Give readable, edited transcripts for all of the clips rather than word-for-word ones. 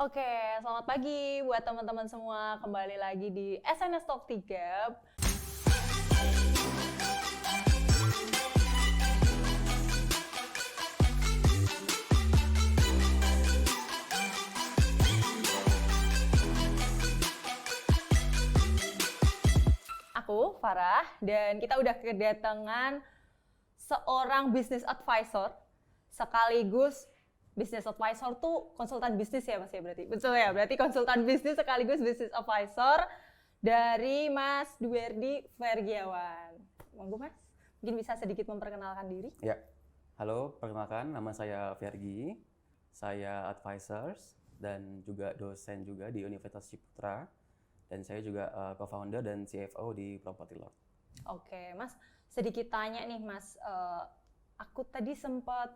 Oke, selamat pagi buat teman-teman semua. Kembali lagi di SNS Talk 3. Aku, Farah, dan kita udah kedatangan seorang business advisor sekaligus business advisor tuh konsultan bisnis ya Mas ya berarti? Betul ya, berarti konsultan bisnis sekaligus business advisor dari Mas Duwerdi Vergiawan. Monggo Mas, mungkin bisa sedikit memperkenalkan diri? Ya, halo, perkenalkan nama saya Vergi, saya advisors dan juga dosen juga di Universitas Ciputra, dan saya juga co-founder dan CFO di Property Lord. Oke, Mas, sedikit tanya nih Mas, aku tadi sempat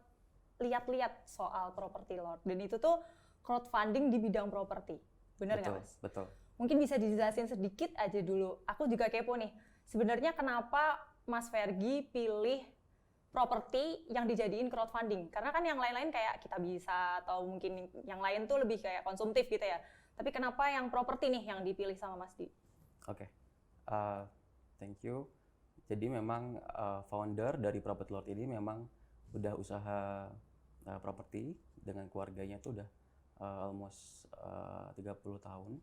lihat-lihat soal Property Lord, dan itu tuh crowdfunding di bidang properti, benar nggak Mas? Betul. Mungkin bisa dijelasin sedikit aja dulu. Aku juga kepo nih. Sebenarnya kenapa Mas Vergi pilih properti yang dijadiin crowdfunding? Karena kan yang lain-lain kayak kita bisa atau mungkin yang lain tuh lebih kayak konsumtif gitu ya. Tapi kenapa yang properti nih yang dipilih sama Mas Di? Oke, thank you. Jadi memang founder dari Property Lord ini memang udah usaha properti dengan keluarganya tuh udah almost 30 tahun.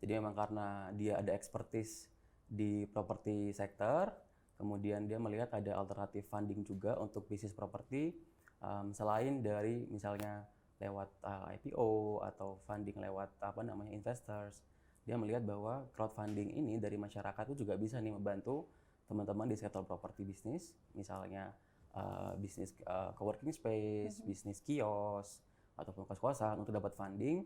Jadi memang karena dia ada expertise di properti sektor, kemudian dia melihat ada alternatif funding juga untuk bisnis properti selain dari misalnya lewat IPO atau funding lewat investors. Dia melihat bahwa crowdfunding ini dari masyarakat itu juga bisa nih membantu teman-teman di sektor properti bisnis, misalnya bisnis coworking space, bisnis kios, ataupun kos-kosan untuk dapat funding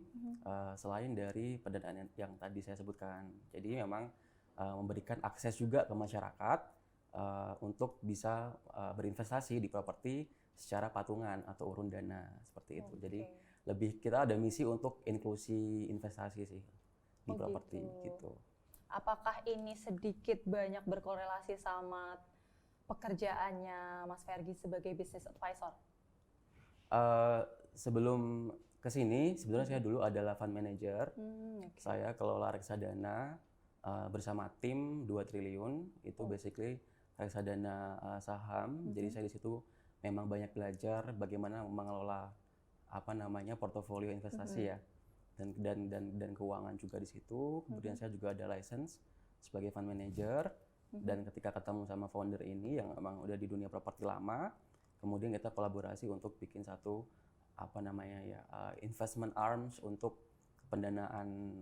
selain dari pendanaan yang tadi saya sebutkan. Jadi memang memberikan akses juga ke masyarakat untuk bisa berinvestasi di properti secara patungan atau urun dana seperti itu. Jadi lebih kita ada misi untuk inklusi investasi sih di properti gitu. Apakah ini sedikit banyak berkorelasi sama pekerjaannya Mas Vergi sebagai business advisor? Sebelum ke sini, sebenarnya saya dulu adalah fund manager. Saya kelola reksadana bersama tim 2 triliun, itu basically reksadana saham. Jadi saya di situ memang banyak belajar bagaimana mengelola portofolio investasi ya. Dan keuangan juga di situ. Kemudian saya juga ada license sebagai fund manager. Dan ketika ketemu sama founder ini yang memang udah di dunia properti lama, kemudian kita kolaborasi untuk bikin satu investment arms untuk pendanaan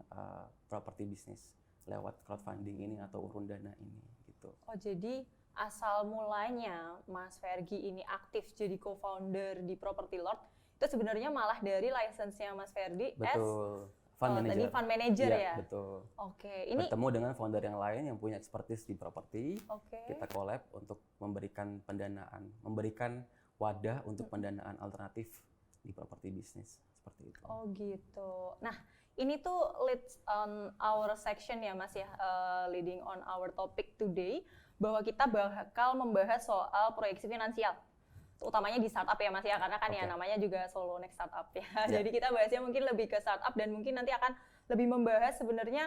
properti bisnis lewat crowdfunding ini atau urun dana ini gitu. Oh, jadi asal mulanya Mas Vergi ini aktif jadi co-founder di Property Lord itu sebenarnya malah dari license-nya Mas Verdi Betul. Fund manager. Tadi fund manager ya? Betul. Oke, ini bertemu dengan founder yang lain yang punya expertise di properti. Oke. Kita collab untuk memberikan pendanaan, memberikan wadah untuk pendanaan alternatif di properti bisnis seperti itu. Oh gitu. Nah, ini tuh leads on our section ya Mas ya, leading on our topic today, bahwa kita bakal membahas soal proyeksi finansial. Utamanya di startup ya Mas ya, karena kan ya namanya juga Solo Next Startup ya. Jadi kita bahasnya mungkin lebih ke startup dan mungkin nanti akan lebih membahas sebenarnya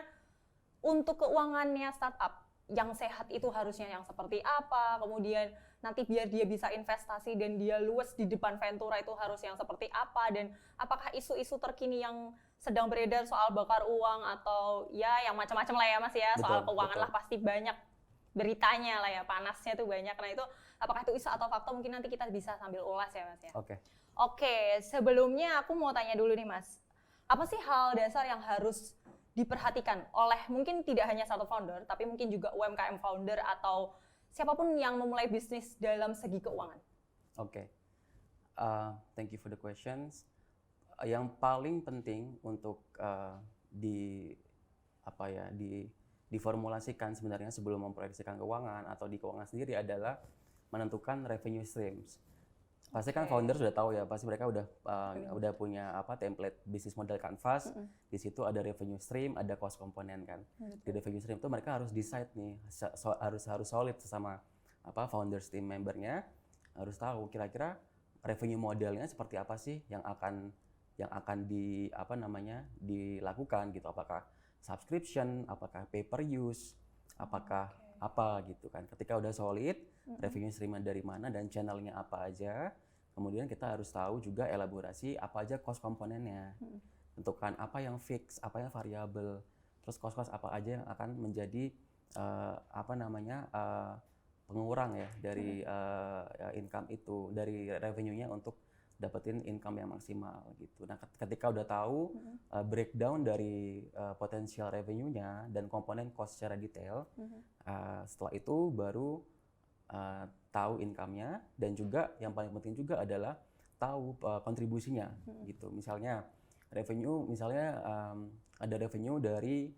untuk keuangannya startup yang sehat itu harusnya yang seperti apa, kemudian nanti biar dia bisa investasi dan dia luas di depan Ventura itu harus yang seperti apa, dan apakah isu-isu terkini yang sedang beredar soal bakar uang atau ya yang macam-macam lah ya Mas ya, soal keuangan lah pasti banyak beritanya lah ya, panasnya tuh banyak. Nah itu apakah itu isu atau fakta, mungkin nanti kita bisa sambil ulas ya Mas ya. Oke, sebelumnya aku mau tanya dulu nih Mas, apa sih hal dasar yang harus diperhatikan oleh mungkin tidak hanya satu founder, tapi mungkin juga UMKM founder atau siapapun yang memulai bisnis dalam segi keuangan? Thank you for the questions. Yang paling penting untuk diformulasikan sebenarnya sebelum memproyeksikan keuangan atau di keuangan sendiri adalah menentukan revenue streams. Pasti kan founder sudah tahu ya, pasti mereka udah punya template bisnis model canvas. Di situ ada revenue stream, ada cost komponen kan. Di revenue stream itu mereka harus decide nih, harus solid sama founders team membernya, harus tahu kira-kira revenue modelnya seperti apa sih yang akan yang akan dilakukan gitu, apakah subscription, apakah pay per use, apakah apa gitu kan. Ketika udah solid, revenue streamnya dari mana dan channelnya apa aja, kemudian kita harus tahu juga elaborasi apa aja cost komponennya, tentukan apa yang fix, apa yang variabel, terus cost-cost apa aja yang akan menjadi pengurang ya dari income itu, dari revenue-nya untuk dapetin income yang maksimal gitu. Nah, ketika udah tahu breakdown dari potensial revenue-nya dan komponen cost secara detail, setelah itu baru tahu income-nya, dan juga yang paling penting juga adalah tahu kontribusinya gitu. Misalnya revenue, ada revenue dari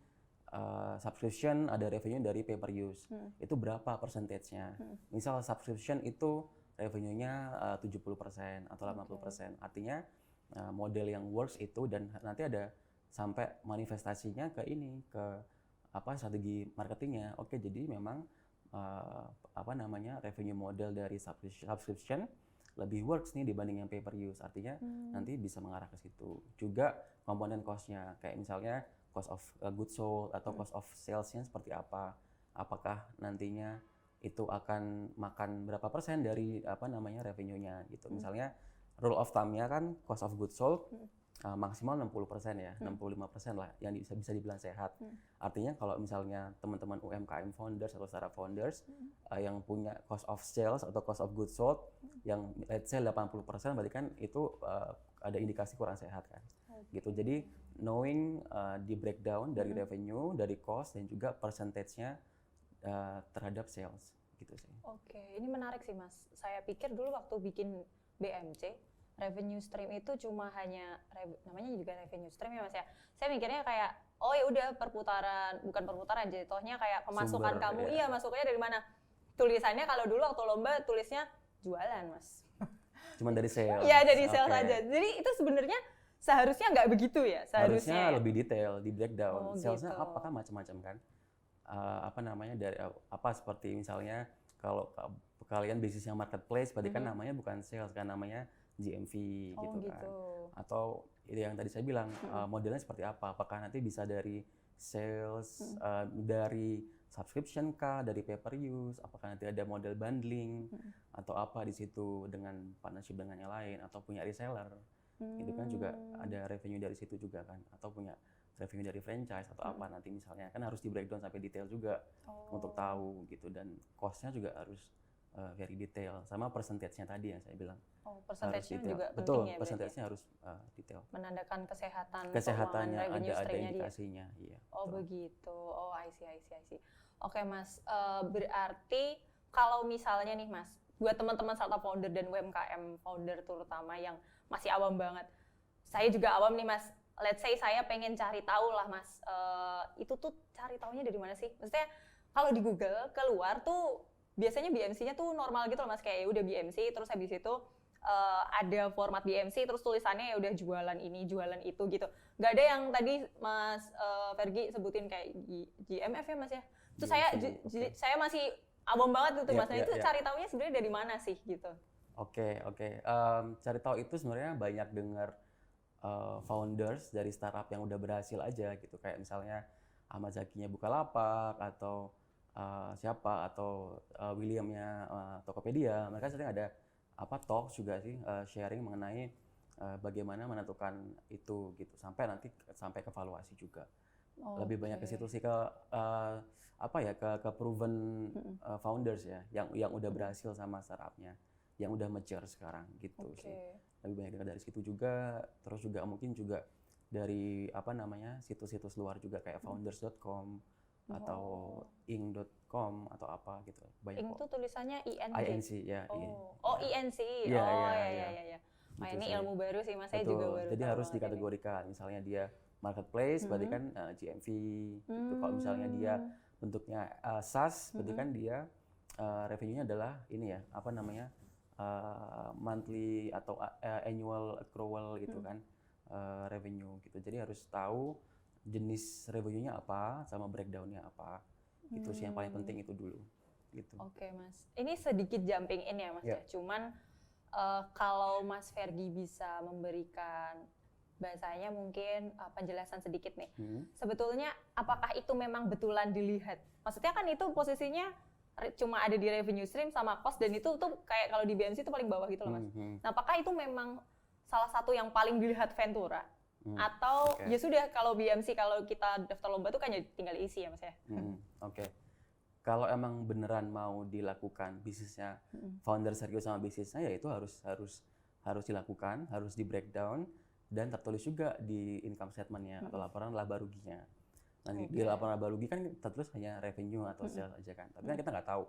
subscription, ada revenue dari pay per use. Itu berapa persentage-nya? Misal subscription itu revenue-nya 70% atau 80%. Artinya model yang works itu, dan nanti ada sampai manifestasinya ke strategi marketingnya. Oke, jadi memang revenue model dari subscription lebih works nih dibanding yang pay per use. Artinya nanti bisa mengarah ke situ. Juga komponen cost-nya, kayak misalnya cost of goods sold atau cost of sales-nya seperti apa. Apakah nantinya itu akan makan berapa persen dari revenue-nya gitu. Misalnya rule of thumb-nya kan cost of goods sold maksimal 60% ya, 65% lah yang bisa dibilang sehat. Artinya kalau misalnya teman-teman UMKM founders atau startup founders yang punya cost of sales atau cost of goods sold yang let's say 80%, berarti kan itu ada indikasi kurang sehat kan. Gitu. Jadi knowing di breakdown dari revenue, dari cost, dan juga percentage-nya terhadap sales gitu sih. Oke, ini menarik sih Mas. Saya pikir dulu waktu bikin BMC, revenue stream itu cuma hanya namanya juga revenue stream ya Mas ya. Saya mikirnya kayak oh ya udah bukan perputaran, jatuhnya kayak pemasukan Sumber, kamu. ya. Iya, masuknya dari mana? Tulisannya kalau dulu waktu lomba tulisnya jualan, Mas. Cuma dari sales. Iya, dari sales aja. Jadi itu sebenarnya seharusnya nggak begitu ya? Harusnya lebih detail, di breakdown. Salesnya gitu. apakah macam-macam kan? Seperti misalnya kalau kalian bisnisnya marketplace, berarti kan namanya bukan sales kan, namanya GMV gitu kan. Atau yang tadi saya bilang modelnya seperti apa? Apakah nanti bisa dari sales, dari subscription kah, dari pay per use? Apakah nanti ada model bundling atau apa di situ dengan partnership dengan yang lain, atau punya reseller? Itu kan juga ada revenue dari situ juga kan, atau punya revenue dari franchise atau apa nanti misalnya, kan harus di breakdown sampai detail juga untuk tahu gitu, dan cost-nya juga harus very detail, sama percentage-nya tadi yang saya bilang. Percentage-nya juga betul, penting ya. percentage-nya harus detail. Menandakan kesehatannya, revenue ada indikasinya. Iya. Oh begitu. Oh I see. Oke Mas, berarti kalau misalnya nih Mas, buat teman-teman startup founder dan UMKM founder terutama yang masih awam banget, saya juga awam nih Mas. Let's say saya pengen cari tahu lah Mas, itu tuh cari taunya dari mana sih? Maksudnya kalau di Google keluar tuh biasanya BMC-nya tuh normal gitu loh Mas, kayak udah BMC terus habis itu ada format BMC terus tulisannya ya udah jualan ini, jualan itu gitu. Nggak ada yang tadi Mas Fergie sebutin kayak GMF ya Mas ya. Itu saya masih awam banget gitu Mas. Nah itu cari taunya sebenarnya dari mana sih gitu? Oke. Cari tahu itu sebenarnya banyak dengar founders dari startup yang udah berhasil aja gitu, kayak misalnya Ahmad Zakinya Bukalapak atau Williamnya Tokopedia. Mereka sering ada talk juga sih, sharing mengenai bagaimana menentukan itu gitu, sampai ke evaluasi juga. Lebih banyak ke situ sih, ke proven founders ya, yang udah berhasil sama startupnya, yang udah mature sekarang gitu sih. Lebih banyak dari situ juga, terus juga mungkin juga dari situs-situs luar juga kayak founders.com atau ing.com atau apa gitu. Banyak. Ing itu tulisannya INC ya. INC. Iya. Nah, ini ilmu baru sih Mas, saya Betul. juga baru. Jadi harus dikategorikan. Misalnya dia marketplace, berarti kan GMV gitu. Kalau misalnya dia bentuknya SaaS, berarti kan dia revenue-nya adalah ini ya, monthly atau annual accrual gitu kan, revenue gitu. Jadi harus tahu jenis revenue-nya apa sama breakdown-nya apa. Itu sih yang paling penting itu dulu. Gitu. Oke Mas, ini sedikit jumping in ya Mas ya. Cuman kalau Mas Fergie bisa memberikan bahasanya mungkin penjelasan sedikit nih. Hmm. Sebetulnya apakah itu memang betulan dilihat? Maksudnya kan itu posisinya cuma ada di revenue stream sama cost, dan itu tuh kayak kalau di BMC itu paling bawah gitu loh Mas. Nah, apakah itu memang salah satu yang paling dilihat Ventura? Atau ya sudah, kalau BMC kalau kita daftar lomba tuh kan ya tinggal isi ya Mas ya? Oke. Kalau emang beneran mau dilakukan bisnisnya, founder serius sama bisnisnya, ya itu harus dilakukan, harus di breakdown dan tertulis juga di income statement-nya atau laporan laba ruginya. Nah, di laporan laba rugi kan tertulis hanya revenue atau sales aja kan. Tapi kan kita nggak tahu,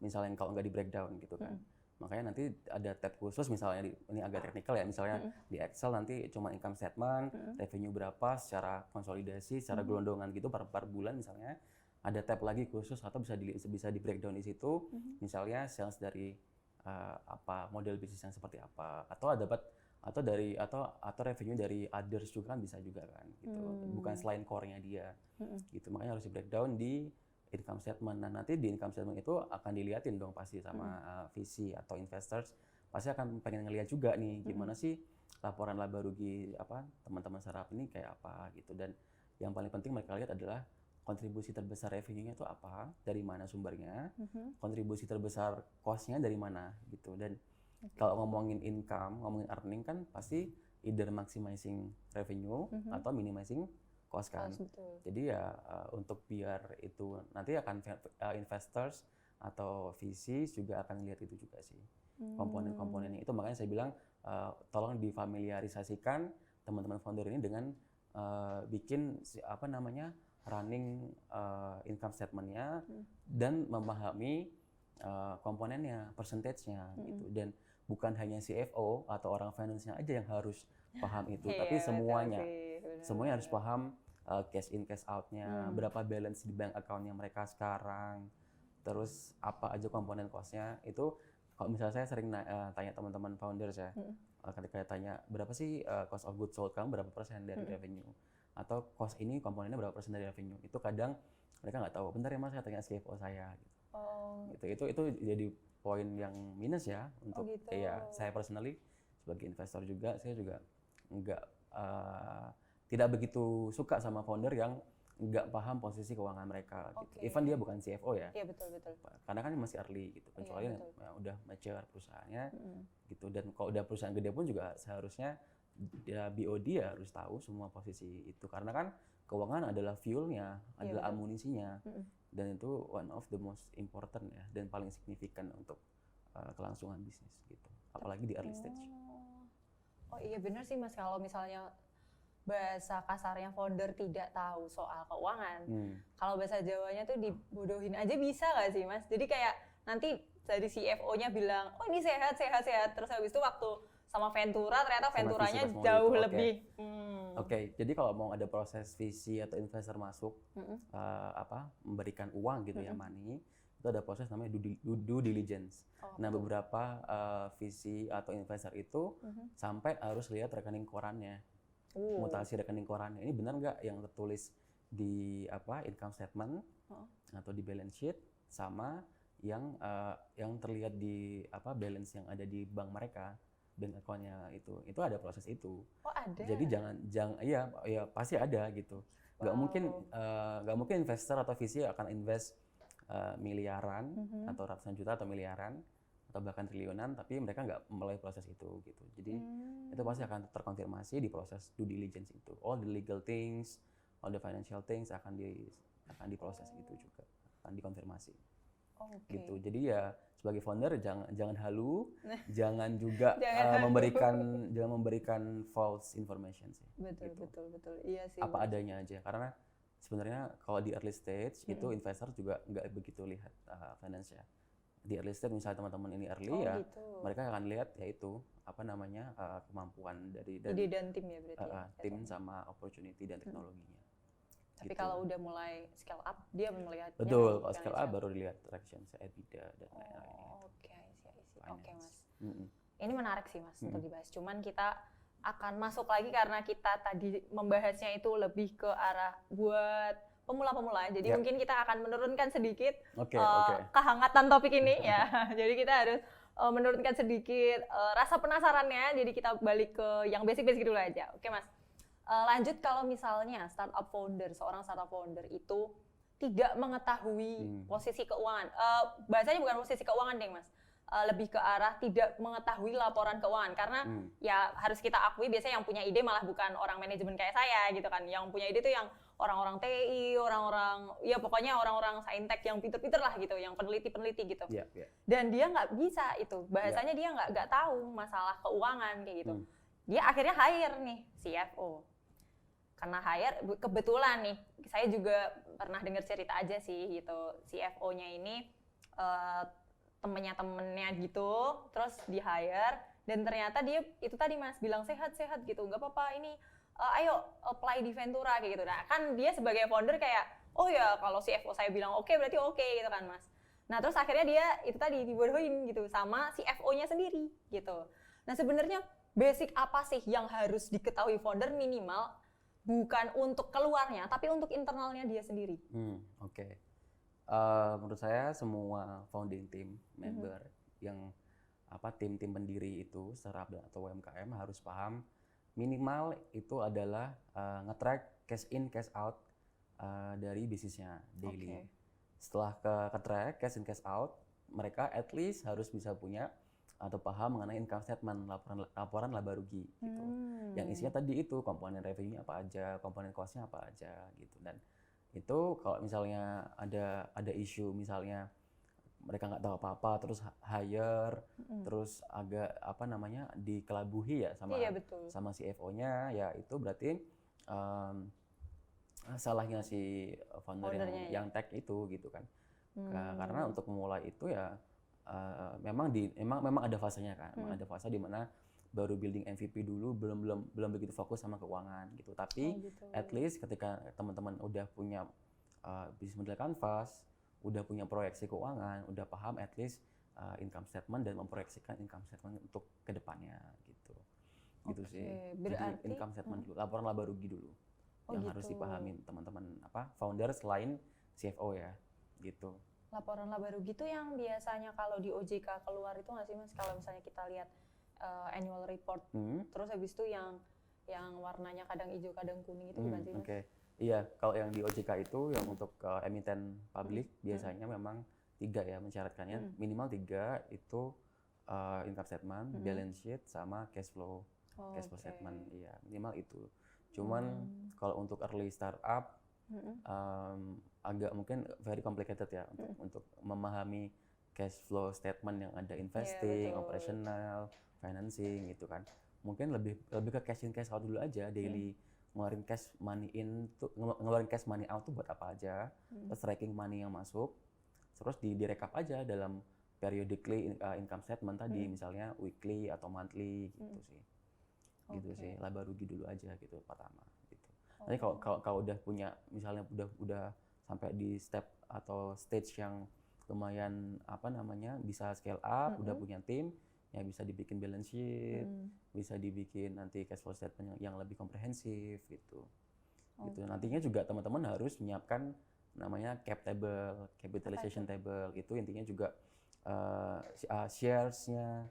misalnya kalau nggak di breakdown gitu kan. Makanya nanti ada tab khusus, misalnya ini agak teknikal ya, misalnya di Excel nanti cuma income statement, revenue berapa secara konsolidasi, secara gelondongan gitu per bulan misalnya. Ada tab lagi khusus atau bisa di breakdown di situ, misalnya sales dari apa model bisnis yang seperti apa, atau dapat atau revenue dari others juga kan bisa juga kan gitu, bukan selain core-nya dia gitu. Makanya harus di breakdown di income statement. Nah, nanti di income statement itu akan dilihatin dong pasti sama VC atau investors, pasti akan pengen ngelihat juga nih gimana sih laporan laba rugi apa teman-teman startup ini kayak apa gitu. Dan yang paling penting mereka lihat adalah kontribusi terbesar revenue-nya itu apa, dari mana sumbernya, kontribusi terbesar cost-nya dari mana gitu. Dan kalau ngomongin income, ngomongin earning kan pasti either maximizing revenue atau minimizing cost kan. Jadi ya untuk biar itu nanti akan investors atau VC juga akan lihat itu juga sih, komponen-komponennya itu. Makanya saya bilang tolong difamiliarisasikan teman-teman founder ini dengan bikin running income statement-nya dan memahami komponennya, percentage-nya gitu. Dan bukan hanya CFO atau orang finance-nya aja yang harus paham itu, tapi semuanya. Semuanya harus paham cash in, cash out-nya, berapa balance di bank account-nya mereka sekarang, terus apa aja komponen cost-nya. Itu kalau misalnya saya sering tanya teman-teman founders ya, ketika tanya berapa sih cost of goods sold kamu, berapa persen dari revenue, atau cost ini komponennya berapa persen dari revenue, itu kadang mereka nggak tahu. Bentar ya Mas, saya tanya CFO saya gitu. Itu jadi poin yang minus ya untuk saya personally sebagai investor juga. Saya juga tidak begitu suka sama founder yang nggak paham posisi keuangan mereka gitu. Even dia bukan CFO ya. Iya, betul. Karena kan masih early gitu, kecuali yang udah mature perusahaannya gitu. Dan kalau udah perusahaan gede pun juga seharusnya dia BOD ya harus tahu semua posisi itu, karena kan keuangan adalah fuelnya, adalah amunisinya, dan itu one of the most important ya, dan paling signifikan untuk kelangsungan bisnis gitu, apalagi di early stage. Oh iya benar sih Mas, kalau misalnya bahasa kasarnya founder tidak tahu soal keuangan, kalau bahasa Jawanya tuh dibodohin aja bisa nggak sih Mas? Jadi kayak nanti dari CFO-nya bilang, oh ini sehat, terus habis itu waktu sama Ventura, ternyata Venturanya jauh lebih. Oke, jadi kalau mau ada proses VC atau investor masuk, memberikan uang gitu ya, money, itu ada proses namanya due diligence. Nah, beberapa VC atau investor itu sampai harus lihat rekening korannya, mutasi rekening korannya. Ini benar nggak yang tertulis di income statement atau di balance sheet sama yang terlihat di balance yang ada di bank mereka, bank account-nya itu ada proses itu. Oh ada. Jadi jangan ya pasti ada gitu. Nggak mungkin investor atau VC akan invest miliaran atau ratusan juta atau miliaran atau bahkan triliunan, tapi mereka nggak melalui proses itu gitu. Jadi itu pasti akan terkonfirmasi di proses due diligence itu. All the legal things, all the financial things akan diproses itu juga, akan dikonfirmasi. Gitu. Jadi ya sebagai founder jangan halu, jangan juga memberikan false information sih. Betul. Iya sih. Apa adanya aja, karena sebenarnya kalau di early stage itu investor juga nggak begitu lihat finance ya. Di early stage misalnya teman-teman ini early mereka akan lihat yaitu kemampuan dari ide dan tim ya berarti. Tim sama opportunity dan teknologinya. Tapi gitu. kalau udah mulai scale up, dia melihatnya. Betul, kalau scale up baru dilihat traction, EBITDA dan lain-lain. Oke Mas. Ini menarik sih Mas untuk dibahas. Cuman kita akan masuk lagi karena kita tadi membahasnya itu lebih ke arah buat pemula-pemula. Jadi mungkin kita akan menurunkan sedikit kehangatan topik ini ya. Jadi kita harus menurunkan sedikit rasa penasarannya. Jadi kita balik ke yang basic-basic dulu aja. Oke Mas. Lanjut kalau misalnya seorang startup founder itu tidak mengetahui posisi keuangan. Bahasanya bukan posisi keuangan deh Mas. Lebih ke arah tidak mengetahui laporan keuangan. Karena ya harus kita akui biasanya yang punya ide malah bukan orang manajemen kayak saya gitu kan. Yang punya ide itu yang orang-orang TI, orang-orang, ya pokoknya orang-orang saintek yang pinter-pinter lah gitu, yang peneliti-peneliti gitu. Dan dia nggak bisa itu. Bahasanya dia nggak tahu masalah keuangan kayak gitu. Dia akhirnya hire nih CFO. Karena hire, kebetulan nih, saya juga pernah dengar cerita aja sih gitu, CFO-nya ini temennya gitu, terus di hire, dan ternyata dia itu tadi Mas bilang sehat-sehat gitu, nggak apa-apa ini, ayo apply di Ventura kayak gitu. Nah kan dia sebagai founder kayak, oh ya kalau CFO saya bilang oke, berarti oke gitu kan Mas. Nah terus akhirnya dia itu tadi dibodohin gitu sama CFO-nya sendiri gitu. Nah sebenarnya basic apa sih yang harus diketahui founder minimal? Bukan untuk keluarnya, tapi untuk internalnya dia sendiri. Oke. Menurut saya semua founding team member yang tim pendiri itu startup atau UMKM harus paham minimal itu adalah nge-track cash in cash out dari bisnisnya daily. Setelah ke-track cash in cash out, mereka at least harus bisa punya atau paham mengenai income statement, laporan laba rugi gitu. Yang isinya tadi itu komponen revenue apa aja, komponen cost-nya apa aja gitu. Dan itu kalau misalnya ada isu misalnya mereka nggak tahu apa-apa terus hire terus agak dikelabuhi ya sama CFO-nya, ya itu berarti salahnya si founder yang tech itu gitu kan. Karena untuk memulai itu ya memang ada fasenya kan, memang ada fase di mana baru building MVP dulu, belum begitu fokus sama keuangan gitu. Tapi at least ketika teman-teman udah punya business model canvas, udah punya proyeksi keuangan, udah paham at least income statement dan memproyeksikan income statement untuk kedepannya gitu. Gitu sih. Jadi income statement dulu, laporan laba rugi dulu yang harus dipahamin teman-teman founder selain CFO ya gitu. Laporan laba rugi itu yang biasanya kalau di OJK keluar itu nggak sih Mas, kalau misalnya kita lihat annual report, terus habis itu yang warnanya kadang hijau kadang kuning itu bukan sih Mas? Iya, kalau yang di OJK itu yang untuk emiten publik biasanya memang 3 ya mensyaratkannya, minimal 3 itu income statement, balance sheet sama cash flow statement, iya minimal itu. Cuman kalau untuk early startup agak mungkin very complicated ya untuk memahami cash flow statement yang ada investing, operational, financing gitu kan. Mungkin lebih ke cash in cash out dulu aja, daily ngeluarin cash money in tuh, ngeluarin cash money out tuh buat apa aja, terus tracking money yang masuk, terus direkap aja dalam periodically income statement tadi, misalnya weekly atau monthly gitu sih. Gitu sih, laba rugi dulu aja gitu pertama gitu. Nanti kalau udah punya misalnya udah sampai di step atau stage yang lumayan bisa scale up, udah punya tim, ya bisa dibikin balance sheet, bisa dibikin nanti cash flow statement yang lebih komprehensif gitu. Gitu. Nantinya juga teman-teman harus menyiapkan namanya cap table, capitalization table, itu intinya juga shares-nya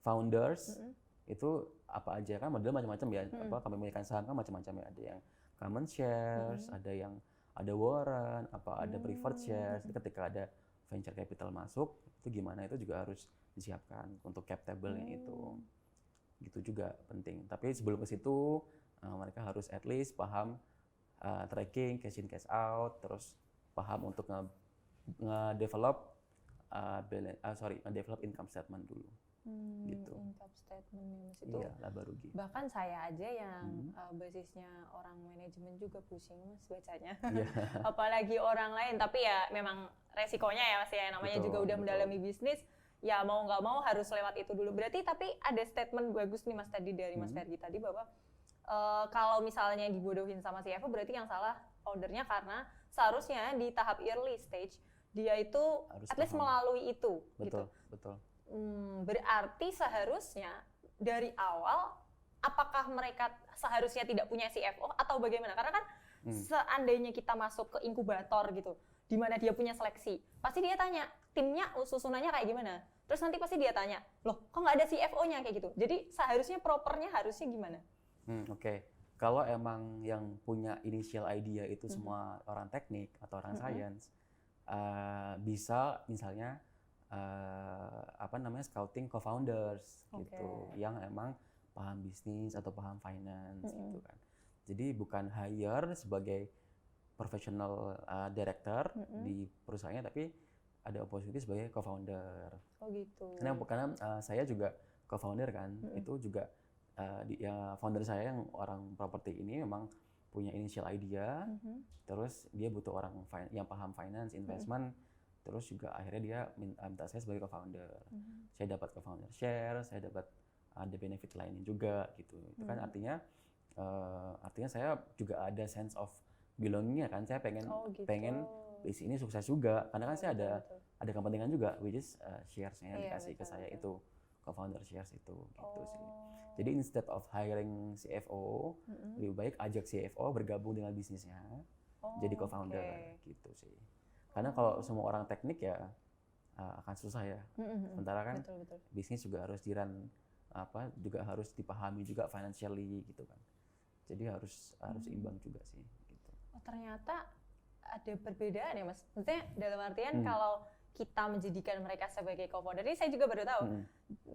founders itu apa aja kan, model macam-macam ya, kepemilikan saham kan macam-macam ya, ada yang common shares, ada warrant, ada preferred shares. Ketika ada venture capital masuk, itu gimana, itu juga harus disiapkan untuk cap table-nya itu. Gitu juga penting. Tapi sebelum ke situ, mereka harus at least paham tracking, cash in, cash out, terus paham untuk nge-develop income statement dulu. Gitu. Income statement Mas, itu iya, laba rugi. Bahkan saya aja yang basisnya orang manajemen juga pusing Mas bacanya. Apalagi orang lain, tapi ya memang resikonya ya Mas ya, namanya juga udah mendalami bisnis, ya mau nggak mau harus lewat itu dulu. Berarti tapi ada statement bagus nih Mas tadi dari Mas Fergie tadi bahwa kalau misalnya dibodohin sama CFO berarti yang salah foundernya, karena seharusnya di tahap early stage dia itu harus at least melalui itu. Betul. Berarti seharusnya dari awal apakah mereka seharusnya tidak punya CFO atau bagaimana? Karena kan seandainya kita masuk ke inkubator gitu, di mana dia punya seleksi, pasti dia tanya timnya susunannya kayak gimana. Terus nanti pasti dia tanya, loh kok nggak ada CFO-nya kayak gitu. Jadi seharusnya propernya harusnya gimana? Oke. kalau emang yang punya initial idea itu semua orang teknik atau orang science, bisa misalnya scouting co-founders gitu, yang emang paham bisnis atau paham finance gitu kan. Jadi bukan hire sebagai professional director di perusahaannya, tapi ada opportunity sebagai co-founder. Oh gitu. Karena saya juga co-founder kan, itu juga founder saya yang orang properti ini memang punya initial idea, terus dia butuh orang yang paham finance, investment, terus juga akhirnya dia minta saya sebagai co-founder. Saya dapat co-founder share, saya dapat ada benefit lainnya juga gitu. Itu kan artinya saya juga ada sense of belonging-nya kan. Saya pengen di sini sukses juga, karena kan saya ada kepentingan juga, which is shares-nya yang dikasih ke saya itu, co-founder shares itu gitu sih. Jadi instead of hiring CFO, lebih baik ajak CFO bergabung dengan bisnisnya, jadi co-founder gitu sih. Karena kalau semua orang teknik ya akan susah ya. Sementara kan bisnis juga harus juga harus dipahami juga financially gitu kan. Jadi harus imbang juga sih gitu. Oh, ternyata ada perbedaan ya Mas. Maksudnya dalam artian kalau kita menjadikan mereka sebagai co-founder, ini saya juga baru tahu.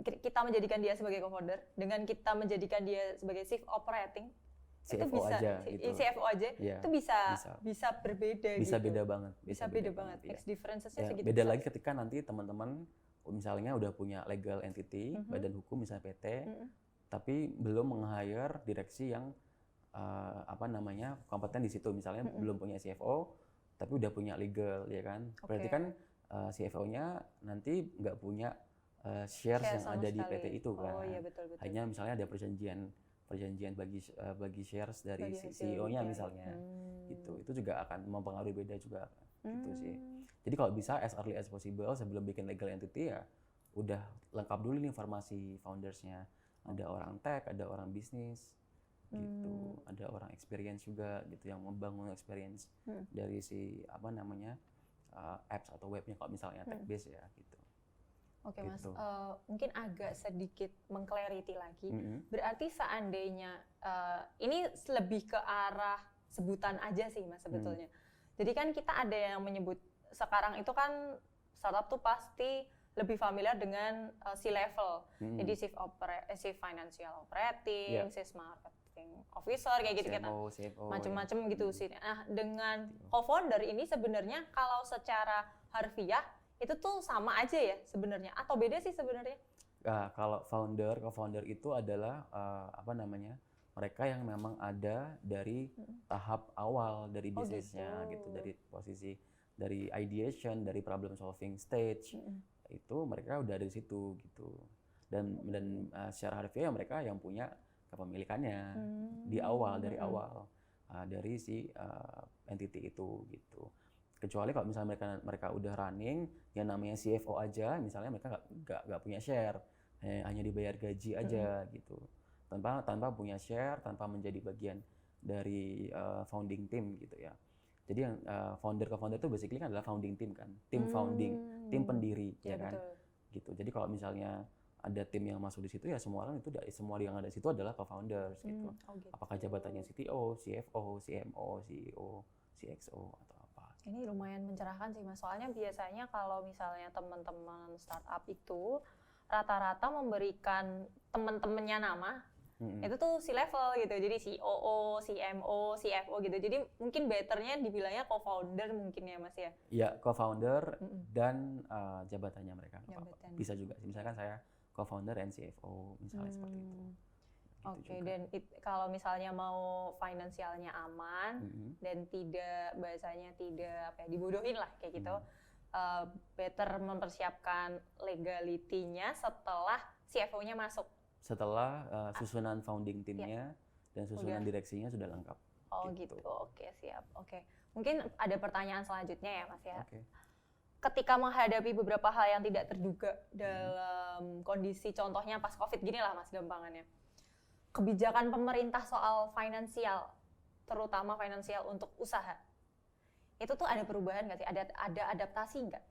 Kita menjadikan dia sebagai co-founder dengan kita menjadikan dia sebagai chief operating, CFO itu bisa aja gitu. CFO aja itu bisa berbeda bisa gitu. beda banget. Bisa beda banget. Makes differences-nya segitu. Beda lagi ketika nanti teman-teman misalnya udah punya legal entity, badan hukum misalnya PT, tapi belum meng-hire direksi yang kompeten di situ, misalnya belum punya CFO tapi udah punya legal, ya kan. Berarti kan CFO-nya nanti nggak punya shares yang ada di PT itu kan. Betul. Hanya misalnya ada perjanjian bagi shares dari CEO-nya misalnya. Gitu. Itu juga akan mempengaruhi beda juga gitu sih. Jadi kalau bisa as early as possible sebelum bikin legal entity ya udah lengkap dulu nih informasi foundersnya. Ada orang tech, ada orang bisnis gitu, ada orang experience juga gitu yang membangun experience dari si apps atau webnya kalau misalnya tech base ya gitu. Oke Mas, mungkin agak sedikit mengklariti lagi. Berarti seandainya ini lebih ke arah sebutan aja sih Mas sebetulnya. Jadi kan kita ada yang menyebut sekarang itu kan startup tuh pasti lebih familiar dengan C-level. Jadi chief financial operating, chief marketing officer kayak gitu kan. Macam-macam gitu sih. Nah, dengan co-founder ini sebenarnya kalau secara harfiah itu tuh sama aja ya sebenarnya atau beda sih sebenarnya? Nah, kalau co-founder itu adalah mereka yang memang ada dari tahap awal dari bisnisnya gitu, dari posisi dari ideation, dari problem solving stage. Itu mereka udah ada di situ gitu. Dan secara harfiah mereka yang punya kepemilikannya dari awal dari si entity itu gitu. Kecuali kalau misalnya mereka udah running yang namanya CFO aja, misalnya mereka nggak punya share, hanya dibayar gaji aja gitu, tanpa punya share, tanpa menjadi bagian dari founding team gitu ya. Jadi yang co-founder itu basically kan adalah founding team kan, tim founding, tim pendiri ya kan, gitu. Jadi kalau misalnya ada tim yang masuk di situ ya semua yang ada di situ adalah co-founders gitu. Apakah jabatannya CTO, CFO, CMO, CEO, CXO atau apa. Ini lumayan mencerahkan sih Mas, soalnya biasanya kalau misalnya teman-teman startup itu rata-rata memberikan teman-temannya nama, itu tuh C-level gitu, jadi COO, CMO, CFO gitu, jadi mungkin betternya dibilangnya co-founder mungkin ya Mas ya? Iya, co-founder dan jabatannya mereka. Bisa juga, misalkan saya co-founder dan CFO, misalnya seperti itu. Oke, dan kalau misalnya mau finansialnya aman dan bahasanya tidak dibodohin lah kayak gitu, better mempersiapkan legality-nya setelah CFO-nya masuk. Setelah susunan founding timnya dan susunan direksinya sudah lengkap. Oh gitu. Oke, siap. Oke. Mungkin ada pertanyaan selanjutnya ya Mas ya. Oke. Ketika menghadapi beberapa hal yang tidak terduga dalam kondisi contohnya pas Covid gini lah Mas gampangannya. Kebijakan pemerintah soal finansial, terutama finansial untuk usaha, itu tuh ada perubahan nggak sih? Ada adaptasi nggak?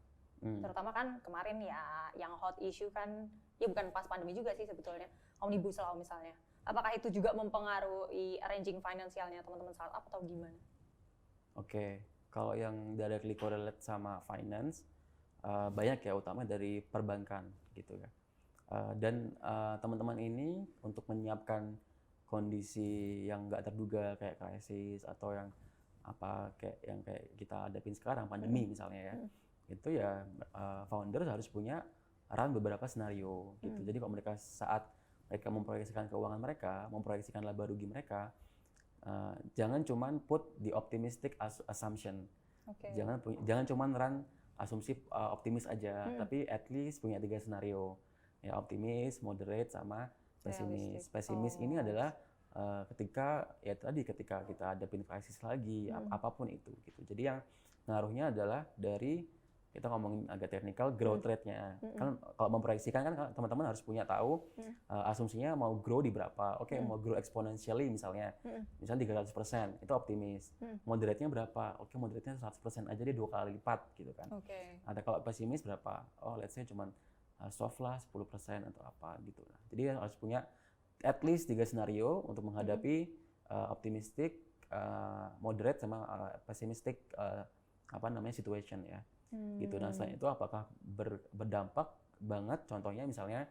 Terutama kan kemarin ya yang hot issue kan, ya bukan pas pandemi juga sih sebetulnya, Omnibus Law misalnya. Apakah itu juga mempengaruhi arranging finansialnya teman-teman startup atau gimana? Oke, kalau yang directly correlate sama finance banyak ya, utama dari perbankan gitu ya. Dan teman-teman ini untuk menyiapkan kondisi yang nggak terduga kayak krisis atau yang kayak kita hadapin sekarang, pandemi misalnya ya, itu ya founder harus punya beberapa skenario gitu. Jadi kalau saat mereka memproyeksikan keuangan mereka, memproyeksikan laba rugi mereka, jangan cuman put the optimistic assumption. Jangan cuman run asumsi optimis aja, tapi at least punya 3 skenario. Ya, optimis, moderate, sama pesimis. Pesimis ini adalah ketika kita hadapin krisis lagi, apapun itu gitu. Jadi yang ngaruhnya adalah dari, kita ngomongin agak teknikal, growth rate-nya. Kan kalau memproyeksikan kan teman-teman harus punya tahu asumsinya mau grow di berapa. Oke, mau grow exponentially misalnya. Misalnya 300%, itu optimis. Moderate-nya berapa? Oke, moderate-nya 100% aja, dia 2 kali lipat gitu kan. Ada kalau pesimis berapa? Oh, let's say cuman soft lah 10% atau apa gitu. Jadi harus punya at least 3 skenario untuk menghadapi optimistic, moderate, sama pessimistic situation ya. Gitu. Nah, selain itu apakah berdampak banget? Contohnya misalnya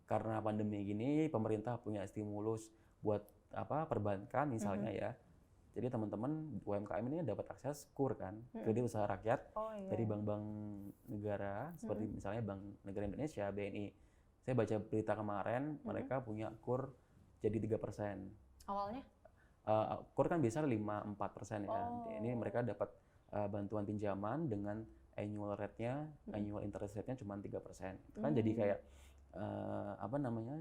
karena pandemi gini, pemerintah punya stimulus buat perbankan misalnya ya. Jadi teman-teman UMKM ini dapat akses KUR kan, kredit usaha rakyat dari bank-bank negara seperti misalnya Bank Negara Indonesia, BNI. Saya baca berita kemarin, mereka punya KUR jadi 3%. Awalnya? KUR kan biasa 5-4% ya. Ini mereka dapat bantuan pinjaman dengan annual rate-nya, annual interest rate-nya cuma 3%. Itu kan jadi kayak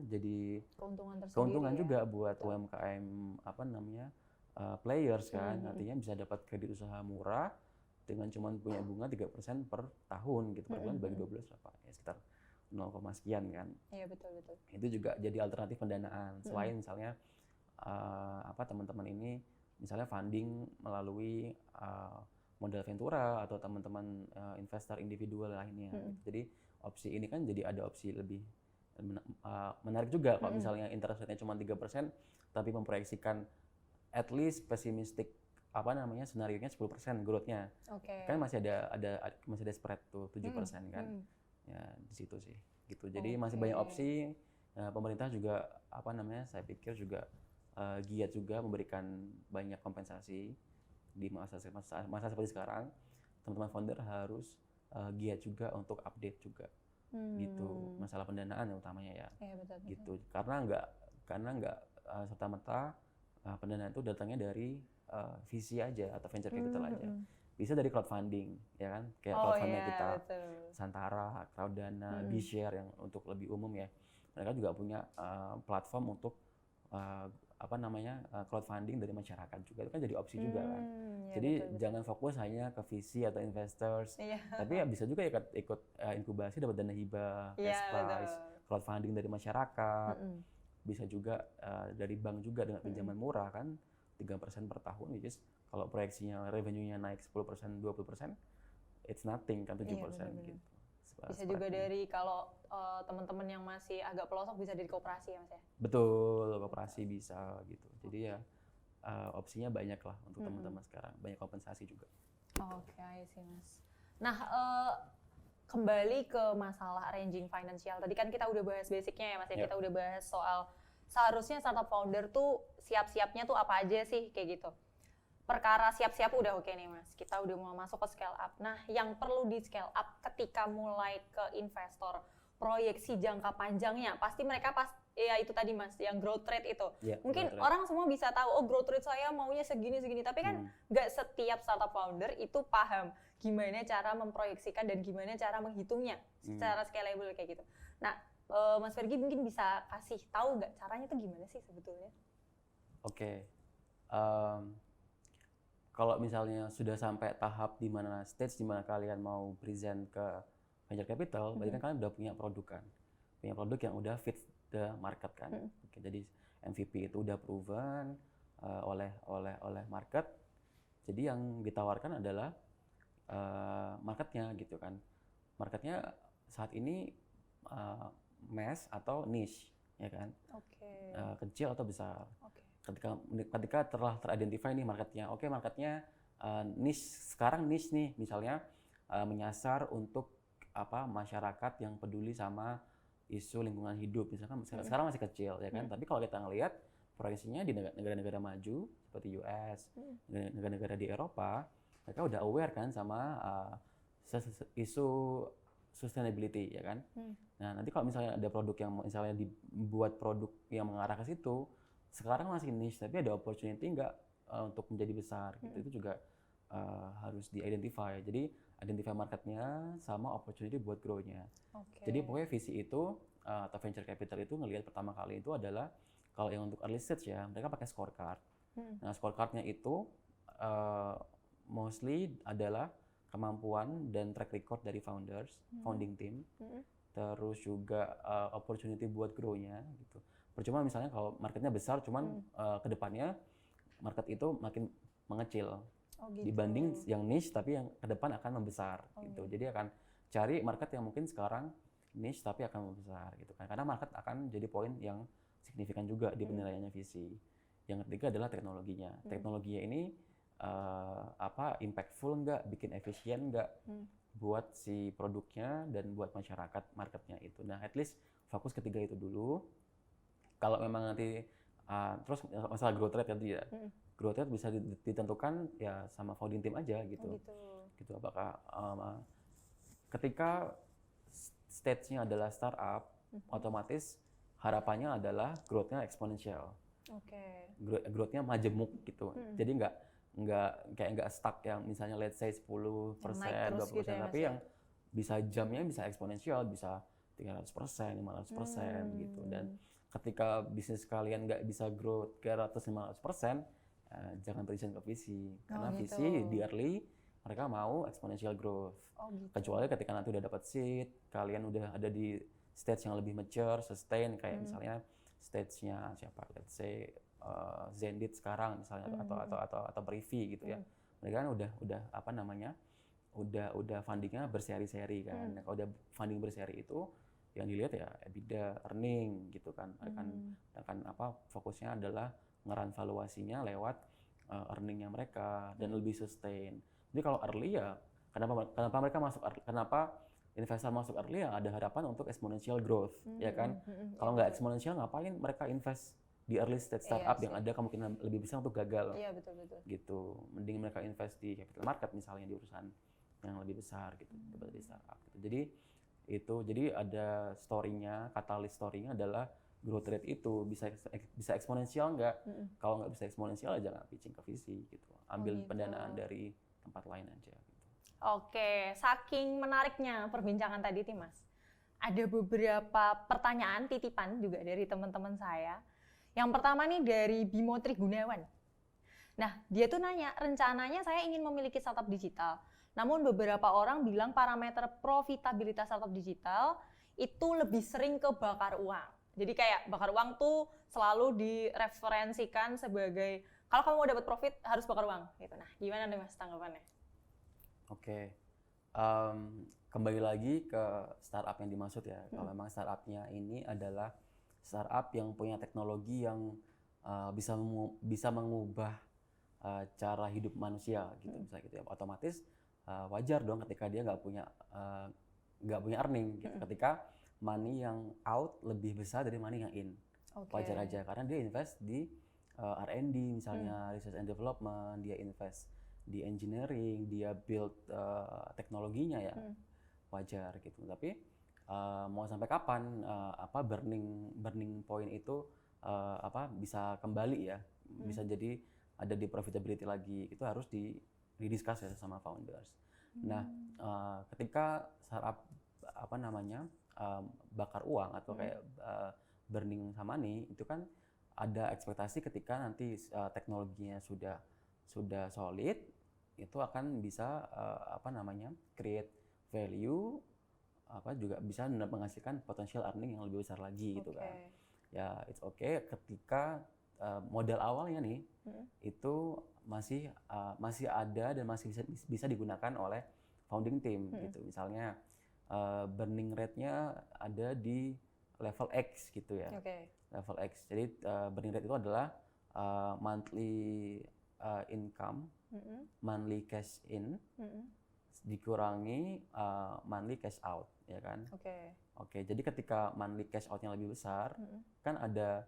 jadi keuntungan juga buat UMKM players kan. Artinya bisa dapat kredit usaha murah dengan cuma punya bunga 3% per tahun gitu. Per bulan bagi 12 apa? Ya sekitar 0, sekian kan. Iya, betul. Itu juga jadi alternatif pendanaan. Selain misalnya teman-teman ini misalnya funding melalui modal ventura atau teman-teman investor individual lainnya. Jadi opsi ini kan jadi ada opsi lebih menarik juga kalau misalnya interest rate-nya cuma 3%, tapi memproyeksikan at least pessimistic scenarionya 10% growth-nya. Kan masih ada spread tuh 7% kan. Ya di situ sih gitu. Jadi masih banyak opsi. Pemerintah juga saya pikir juga giat juga memberikan banyak kompensasi di masa seperti sekarang. Teman-teman founder harus giat juga untuk update juga gitu, masalah pendanaan yang utamanya ya. Betul. Gitu, karena nggak serta-merta pendanaan itu datangnya dari VC aja atau venture capital aja. Bisa dari crowdfunding ya kan, kayak crowdfunding kita, Santara, Crowdana, B-Share yang untuk lebih umum ya. Mereka juga punya platform untuk crowdfunding dari masyarakat juga. Itu kan jadi opsi juga kan. Jadi betul. Jangan fokus hanya ke VC atau investors, tapi ya bisa juga ikut inkubasi, dapat dana hibah, cash prize, crowdfunding dari masyarakat. Bisa juga dari bank juga dengan pinjaman murah kan, 3% per tahun, which is kalau proyeksinya revenue-nya naik 10%, 20%, it's nothing kan, 7% gitu. Bisa juga dari kalau teman-teman yang masih agak pelosok bisa dari koperasi ya Mas ya? Betul, koperasi bisa gitu. Jadi ya opsinya banyak lah untuk teman-teman sekarang, banyak kompensasi juga. Oke, sih Mas. Nah, kembali ke masalah arranging financial. Tadi kan kita udah bahas basicnya ya Mas ya, kita udah bahas soal seharusnya startup founder tuh siap-siapnya tuh apa aja sih kayak gitu. Perkara siap-siap udah oke nih Mas, kita udah mau masuk ke scale up. Nah, yang perlu di scale up ketika mulai ke investor, proyeksi jangka panjangnya, pasti mereka ya itu tadi Mas, yang growth rate itu. Mungkin orang semua bisa tahu, oh growth rate saya maunya segini-segini, tapi kan nggak setiap startup founder itu paham gimana cara memproyeksikan dan gimana cara menghitungnya secara scalable kayak gitu. Nah, Mas Fergie mungkin bisa kasih tahu nggak caranya tuh gimana sih sebetulnya? Oke. Kalau misalnya sudah sampai tahap di mana stage di mana kalian mau present ke venture capital, berarti kan kalian udah punya produk kan. Punya produk yang udah fit the market kan. Oke, jadi MVP itu udah proven oleh market. Jadi yang ditawarkan adalah marketnya gitu kan. Marketnya saat ini mass atau niche ya kan? Oke. Kecil atau besar. Oke. Ketika telah teridentify nih marketnya, oke marketnya niche, sekarang niche nih misalnya menyasar untuk apa masyarakat yang peduli sama isu lingkungan hidup, misalkan sekarang masih kecil ya kan, tapi kalau kita ngelihat proyeksinya di negara-negara maju seperti US, negara-negara di Eropa, mereka udah aware kan sama isu sustainability ya kan. Nah nanti kalau misalnya ada produk yang misalnya dibuat produk yang mengarah ke situ, sekarang masih niche tapi ada opportunity nggak untuk menjadi besar gitu, itu juga harus di-identify. Jadi identify marketnya sama opportunity buat grow-nya. Jadi pokoknya visi itu atau venture capital itu ngelihat pertama kali itu adalah kalau yang untuk early stage ya mereka pakai scorecard. Nah scorecardnya itu mostly adalah kemampuan dan track record dari founders, founding team, terus juga opportunity buat grow-nya gitu. Percuma misalnya kalau marketnya besar, cuman kedepannya market itu makin mengecil dibanding yang niche tapi yang ke depan akan membesar gitu. Jadi akan cari market yang mungkin sekarang niche tapi akan membesar gitu kan. Karena market akan jadi poin yang signifikan juga di penilaiannya visi. Yang ketiga adalah teknologinya. Teknologinya ini impactful nggak, bikin efisien nggak buat si produknya dan buat masyarakat marketnya itu. Nah, at least fokus ketiga itu dulu. Kalau memang nanti terus masalah growth rate tadi ya, growth rate bisa ditentukan ya sama founding team aja gitu. Gitu apakah ketika stage-nya adalah startup, otomatis harapannya adalah growth-nya eksponensial. Growth-nya majemuk gitu. Jadi nggak stuck yang misalnya let's say 10%, 20%, gitu ya, tapi yang bisa jamnya bisa eksponensial, bisa 300%, 500% gitu. Dan ketika bisnis kalian nggak bisa grow 300-500%, jangan berizin ke visi. Karena visi di early mereka mau exponential growth. Kecuali ketika nanti udah dapat seed, kalian udah ada di stage yang lebih mature, sustain kayak misalnya stage-nya siapa, let's say Zendit sekarang misalnya atau Privi gitu ya. Mereka kan udah apa namanya? Udah fundingnya berseri-seri kan. Nah, kalau udah funding berseri itu yang dilihat ya EBITDA, earning gitu kan. Akan fokusnya adalah ngeran valuasinya lewat earningnya mereka dan lebih sustain. Jadi kalau early ya kenapa mereka masuk kenapa investor masuk early ya ada harapan untuk exponential growth ya kan. Kalau nggak exponential ngapain mereka invest di early stage startup yang ada kemungkinan lebih besar untuk gagal. Iya betul. Gitu. Mending mereka invest di capital market misalnya di urusan yang lebih besar gitu daripada di startup gitu. Jadi ada story-nya, katalis story-nya adalah growth rate itu bisa eksponensial nggak? Kalau nggak bisa eksponensial aja nggak pitching ke visi gitu. Ambil pendanaan dari tempat lain aja gitu. Oke, saking menariknya perbincangan tadi nih Mas. Ada beberapa pertanyaan titipan juga dari teman-teman saya. Yang pertama nih dari Bimo Trigunawan. Nah, dia tuh nanya, rencananya saya ingin memiliki startup digital. Namun beberapa orang bilang parameter profitabilitas startup digital itu lebih sering ke bakar uang. Jadi kayak bakar uang tuh selalu direferensikan sebagai kalau kamu mau dapat profit harus bakar uang gitu. Nah, gimana nih Mas tanggapannya? Oke. Kembali lagi ke startup yang dimaksud ya. Kalau memang startupnya ini adalah startup yang punya teknologi yang bisa mengubah cara hidup manusia gitu, misalnya gitu ya. Otomatis wajar dong ketika dia nggak punya earning gitu. Ketika money yang out lebih besar dari money yang in. Wajar aja karena dia invest di R&D misalnya, research and development, dia invest di engineering, dia build teknologinya ya. Wajar gitu. Tapi mau sampai kapan burning point itu bisa kembali ya, bisa jadi ada di profitability lagi, itu harus didiscuss ya sama founders. Nah, ketika startup bakar uang atau kayak burning sama money, itu kan ada ekspektasi ketika nanti teknologinya sudah solid, itu akan bisa create value, juga bisa menghasilkan potensial earning yang lebih besar lagi gitu kan. Ya it's okay ketika modal awalnya nih itu masih ada dan masih bisa digunakan oleh founding team gitu. Misalnya burning rate-nya ada di level X gitu ya. Oke. Level X. Jadi burning rate itu adalah monthly income, monthly cash in dikurangi monthly cash out, ya kan? Oke. Oke, jadi ketika monthly cash out-nya lebih besar, kan ada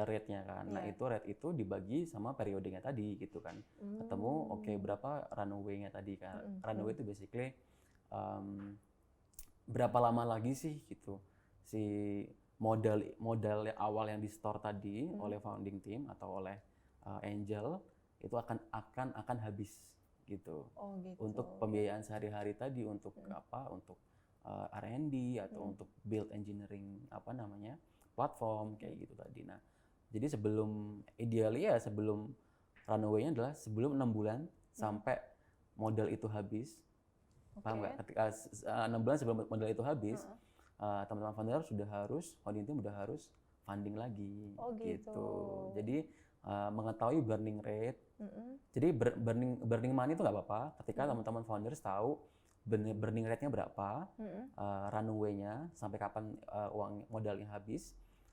rate-nya kan. Nah, Iya. itu rate itu dibagi sama periodenya tadi gitu kan. Ketemu oke berapa runway-nya tadi kan. Runway itu basically berapa lama lagi sih gitu si modal awal yang di store tadi oleh founding team atau oleh angel itu akan habis gitu. Oh gitu. Untuk pembiayaan sehari-hari tadi untuk apa? Untuk R&D atau untuk build engineering apa namanya? Platform kayak gitu tadi. Nah, jadi sebelum sebelum runway-nya adalah sebelum 6 bulan sampai modal itu habis. Paham nggak? Ketika 6 bulan sebelum modal itu habis, teman-teman founder founding team udah harus funding lagi. Oh gitu. Jadi mengetahui burning rate. Jadi burning money itu nggak apa-apa ketika teman-teman founders tahu burning rate-nya berapa, runway-nya sampai kapan uang modalnya habis,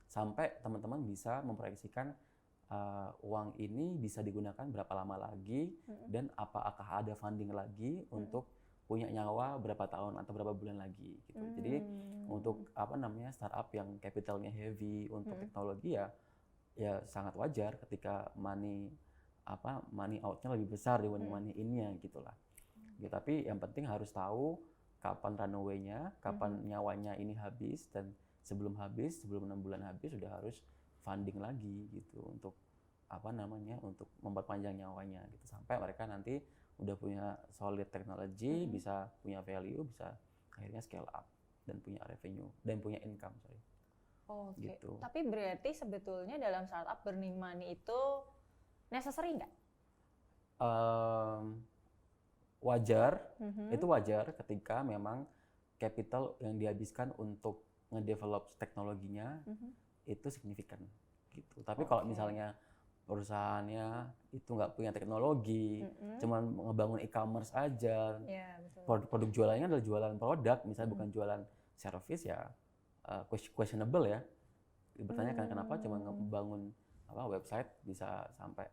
sampai teman-teman bisa memproyeksikan uang ini bisa digunakan berapa lama lagi dan apakah ada funding lagi untuk punya nyawa berapa tahun atau berapa bulan lagi gitu. Jadi untuk apa namanya startup yang capitalnya heavy untuk teknologi ya sangat wajar ketika money out-nya lebih besar dibanding money in-nya gitulah. Ya, tapi yang penting harus tahu kapan runway-nya, kapan nyawanya ini habis, dan sebelum 6 bulan habis sudah harus funding lagi gitu untuk apa namanya untuk memperpanjang nyawanya gitu sampai mereka nanti udah punya solid technology, bisa punya value, bisa akhirnya scale up dan punya revenue dan punya income, sorry. Oke. Gitu. Tapi berarti sebetulnya dalam startup burning money itu necessary nggak? Wajar, itu wajar ketika memang capital yang dihabiskan untuk ngedevelop teknologinya itu signifikan gitu. Tapi kalau misalnya perusahaannya itu nggak punya teknologi, cuman ngebangun e-commerce aja, produk jualannya adalah jualan produk, misalnya bukan jualan service ya questionable ya. Bertanyakan kenapa cuma ngebangun website bisa sampai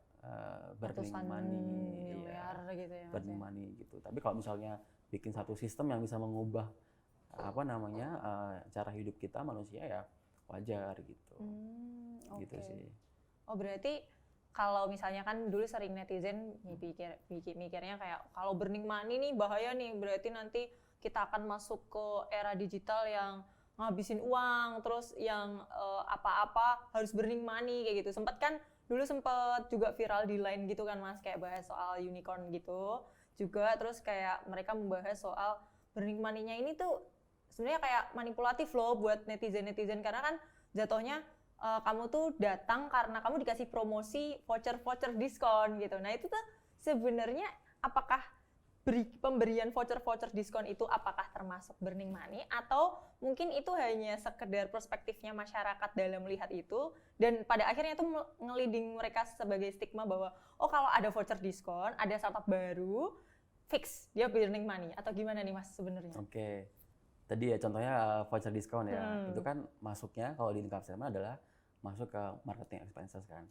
burning money, miliar gitu ya, burning money gitu. Tapi kalau misalnya bikin satu sistem yang bisa mengubah apa namanya cara hidup kita manusia ya wajar gitu. Gitu sih. Oh berarti kalau misalnya kan dulu sering netizen mikirnya kayak kalau burning money nih bahaya nih, berarti nanti kita akan masuk ke era digital yang ngabisin uang, terus yang apa-apa harus burning money kayak gitu. Dulu sempat juga viral di Line gitu kan Mas, kayak bahas soal unicorn gitu juga, terus kayak mereka membahas soal burning money-nya ini tuh sebenarnya kayak manipulatif loh buat netizen karena kan jatuhnya kamu tuh datang karena kamu dikasih promosi voucher diskon gitu. Nah itu tuh sebenarnya apakah pemberian voucher diskon itu apakah termasuk burning money atau mungkin itu hanya sekedar perspektifnya masyarakat dalam melihat itu dan pada akhirnya itu ngeliding mereka sebagai stigma bahwa oh kalau ada voucher diskon, ada startup baru, fix dia burning money atau gimana nih Mas sebenarnya? Oke. Tadi ya contohnya voucher diskon ya. Itu kan masuknya kalau di income statement adalah masuk ke marketing expenses kan.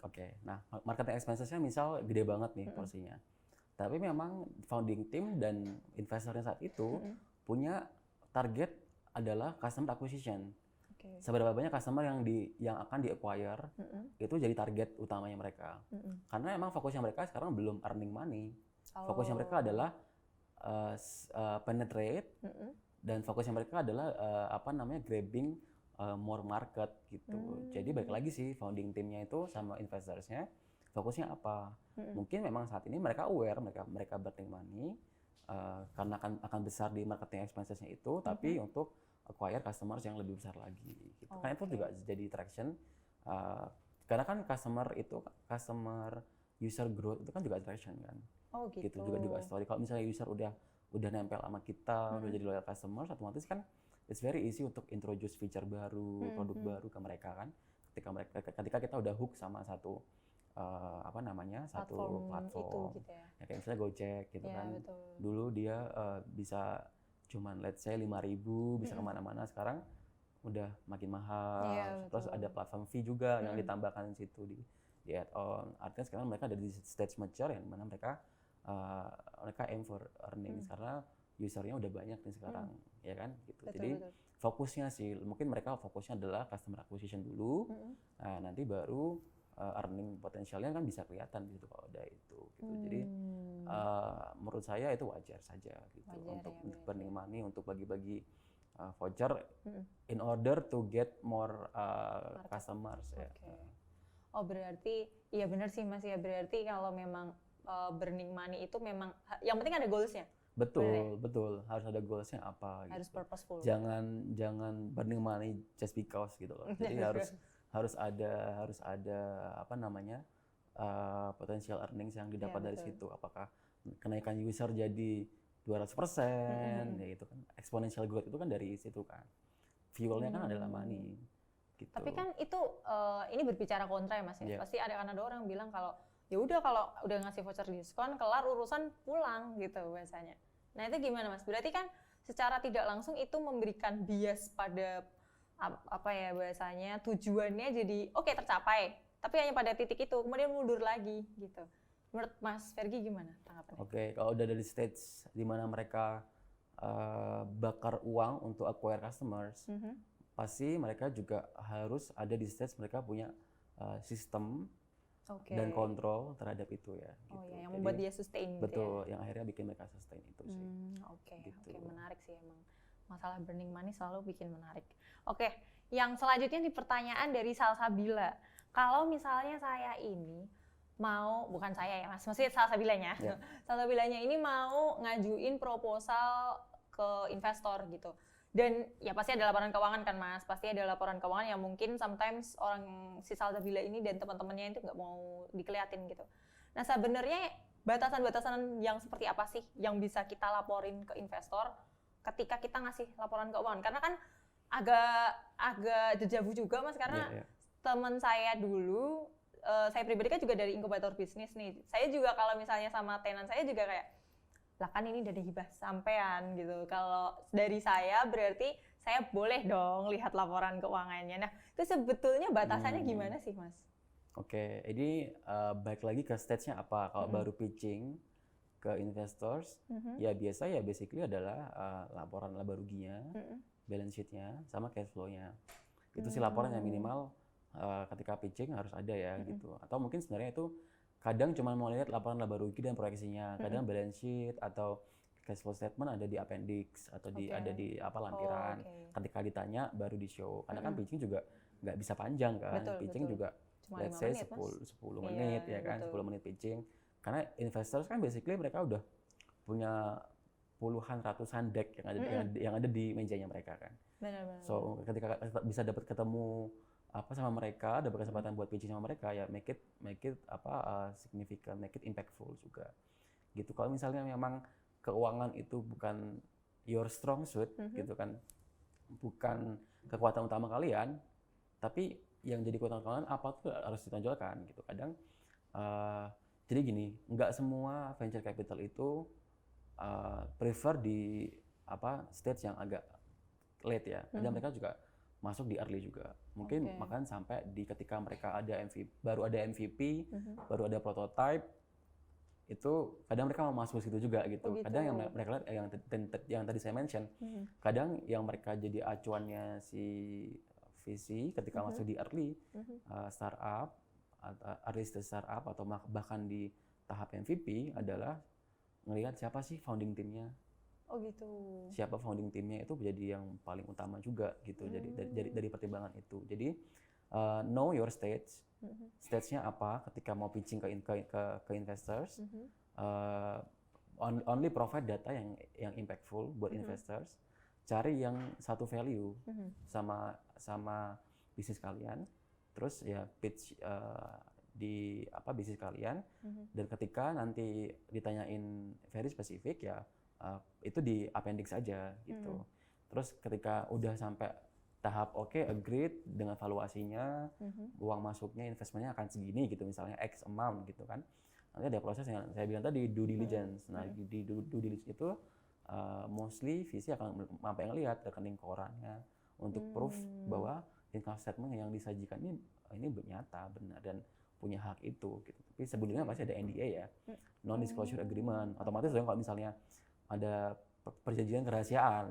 Oke. Nah, marketing expensesnya misal gede banget nih porsinya. Tapi memang founding team dan investornya saat itu punya target adalah customer acquisition. Seberapa banyak customer yang akan di-acquire itu jadi target utamanya mereka. Karena emang fokusnya mereka sekarang belum earning money. Fokusnya mereka adalah penetrate dan fokusnya mereka adalah grabbing more market gitu. Jadi balik lagi sih founding teamnya itu sama investorsnya fokusnya apa? Mungkin memang saat ini mereka aware mereka burning money karena akan besar di marketing expenses-nya itu, tapi untuk acquire customers yang lebih besar lagi. Gitu. Karena itu juga jadi traction. Karena kan customer user growth itu kan juga traction kan. Oh gitu. Gitu juga story. Kalau misalnya user udah nempel sama kita, udah jadi loyal customers, otomatis kan it's very easy untuk introduce feature baru, produk baru ke mereka kan. Ketika kita udah hook sama satu platform itu, gitu ya. Kayak misalnya Gojek gitu kan. Betul. Dulu dia bisa cuman let's say 5.000 bisa kemana-mana, sekarang udah makin mahal. Iya, Terus betul. ada platform fee juga yang Mm. ditambahkan di situ di add-on. Artinya sekarang mereka ada di stage mature yang mana uh, mereka aim for earnings karena usernya udah banyak nih sekarang, ya kan? Gitu. Betul, Jadi betul. fokusnya sih, mungkin mereka fokusnya adalah customer acquisition dulu. Nah, nanti baru earning potensialnya kan bisa kelihatan gitu kalau udah itu. Gitu. Jadi menurut saya itu wajar saja gitu Wajar untuk ya, burning money untuk bagi-bagi voucher in order to get more customers ya. Oke. Oh berarti, iya benar sih Mas ya, berarti kalau memang burning money itu memang, yang penting ada goals-nya. Betul, betul. Harus ada goals-nya apa Harus gitu. purposeful. Jangan burning money just because gitu loh. Jadi harus ada apa namanya potensial earnings yang didapat Iya, dari betul. situ. Apakah kenaikan user jadi 200%, ya itu kan exponential growth itu kan dari situ kan. Fuelnya kan adalah money. Gitu. Tapi kan itu ini berbicara kontra ya Mas ya. Yeah. Pasti ada orang yang bilang kalau ya udah kalau udah ngasih voucher diskon kelar urusan pulang gitu biasanya. Nah, itu gimana Mas? Berarti kan secara tidak langsung itu memberikan bias pada apa ya bahasanya tujuannya jadi oke, tercapai, tapi hanya pada titik itu kemudian mundur lagi gitu. Menurut Mas Fergie gimana tanggapannya? Oke, kalau udah dari stage di mana mereka bakar uang untuk acquire customers, pasti mereka juga harus ada di stage mereka punya sistem dan kontrol terhadap itu ya. Oh gitu. ya, yang membuat dia sustain gitu. Betul, yang akhirnya bikin mereka sustain itu sih. Oke, Gitu. menarik sih emang. Masalah burning money selalu bikin menarik. Oke, yang selanjutnya di pertanyaan dari Salsabila. Kalau misalnya saya ini mau, bukan saya ya Mas, maksudnya Salsabilanya. Yeah. Salsabilanya ini mau ngajuin proposal ke investor gitu. Dan ya pasti ada laporan keuangan kan Mas, pasti ada laporan keuangan yang mungkin sometimes orang si Salsabila ini dan teman-temannya itu nggak mau dikeliatin gitu. Nah sebenarnya batasan-batasan yang seperti apa sih yang bisa kita laporin ke investor ketika kita ngasih laporan keuangan? Karena kan agak dejavu juga Mas, karena teman saya dulu, saya pribadi kan juga dari inkubator bisnis nih. Saya juga kalau misalnya sama tenan saya juga kayak, lah kan ini dana hibah sampean gitu. Kalau dari saya berarti saya boleh dong lihat laporan keuangannya. Nah, itu sebetulnya batasannya gimana sih, Mas? Oke, ini balik lagi ke stage-nya apa. Kalau baru pitching ke investors, ya biasa ya basically adalah laporan laba ruginya, balance sheet-nya, sama cash flow-nya. Itu sih laporan yang minimal ketika pitching harus ada ya gitu. Atau mungkin sebenarnya itu kadang cuma mau lihat laporan laba rugi dan proyeksinya. Kadang balance sheet atau cash flow statement ada di appendix atau ada di apa lampiran. Ketika ditanya baru di show. Karena kan pitching juga nggak bisa panjang kan. Pitching juga cuma let's say 10 menit ya kan, 10 menit pitching. Karena investors kan basically mereka udah punya puluhan ratusan deck yang ada di mejanya mereka kan. Benar. So ketika bisa dapat ketemu apa sama mereka, ada kesempatan buat pitching sama mereka, ya make it significant, make it impactful juga. Gitu. Kalau misalnya memang keuangan itu bukan your strong suit gitu kan, bukan kekuatan utama kalian, tapi yang jadi kekuatan kalian apa tuh harus ditonjolkan gitu. Kadang jadi gini, nggak semua venture capital itu prefer di stage yang agak late ya. Kadang mereka juga masuk di early juga. Mungkin makan sampai di ketika mereka ada baru ada MVP, baru ada prototype, itu kadang mereka mau masuk situ juga gitu. Kadang yang mereka lihat yang tadi saya mention, kadang yang mereka jadi acuannya si VC ketika masuk di early startup, early stage startup atau bahkan di tahap MVP adalah ngelihat siapa sih founding teamnya. Oh gitu. Siapa founding teamnya itu jadi yang paling utama juga gitu. Jadi dari pertimbangan itu. Jadi know your stage. Stage-nya apa ketika mau pitching ke investors. Only provide data yang impactful buat investors. Cari yang satu value sama bisnis kalian. Terus ya pitch di bisnis kalian. Dan ketika nanti ditanyain very spesifik ya itu di appendix aja gitu. Terus ketika udah sampai tahap agreed dengan valuasinya, uang masuknya, investmentnya akan segini gitu, misalnya X amount gitu kan. Nanti ada proses yang saya bilang tadi, due diligence. Nah di due diligence itu mostly VC akan sampai ngelihat rekening korannya, untuk proof bahwa income statement yang disajikan ini nyata, benar, dan punya hak itu gitu. Tapi sebelumnya pasti ada NDA ya, non disclosure agreement. Otomatis dong kalau misalnya ada perjanjian kerahasiaan.